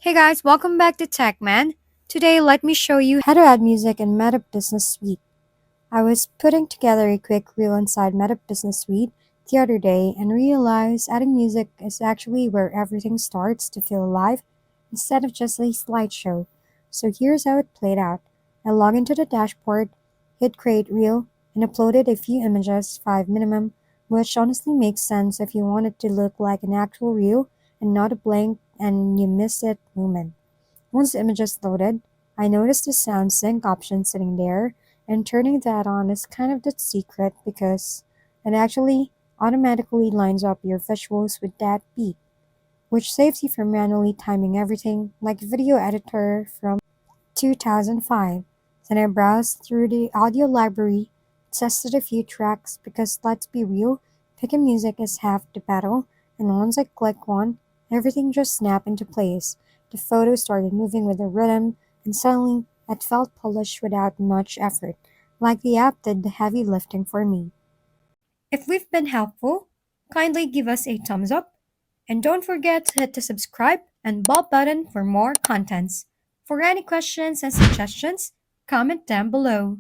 Hey guys, welcome back to TechMan. Today, let me show you how to add music in Meta Business Suite. I was putting together a quick reel inside Meta Business Suite the other day and realized adding music is actually where everything starts to feel alive instead of just a slideshow. So here's how it played out. I logged into the dashboard, hit create reel, and uploaded a few images, 5 minimum, which honestly makes sense if you want it to look like an actual reel and not a blank and you miss it moment. Once the image is loaded, I noticed the sound sync option sitting there, and turning that on is kind of the secret because it actually automatically lines up your visuals with that beat, which saves you from manually timing everything like a video editor from 2005. Then I browsed through the audio library, tested a few tracks because let's be real, picking music is half the battle, and once I click one, everything just snapped into place. The photo started moving with the rhythm, and suddenly it felt polished without much effort, like the app did the heavy lifting for me. If we've been helpful, kindly give us a thumbs up and don't forget to hit the subscribe and bell button for more contents. For any questions and suggestions, comment down below.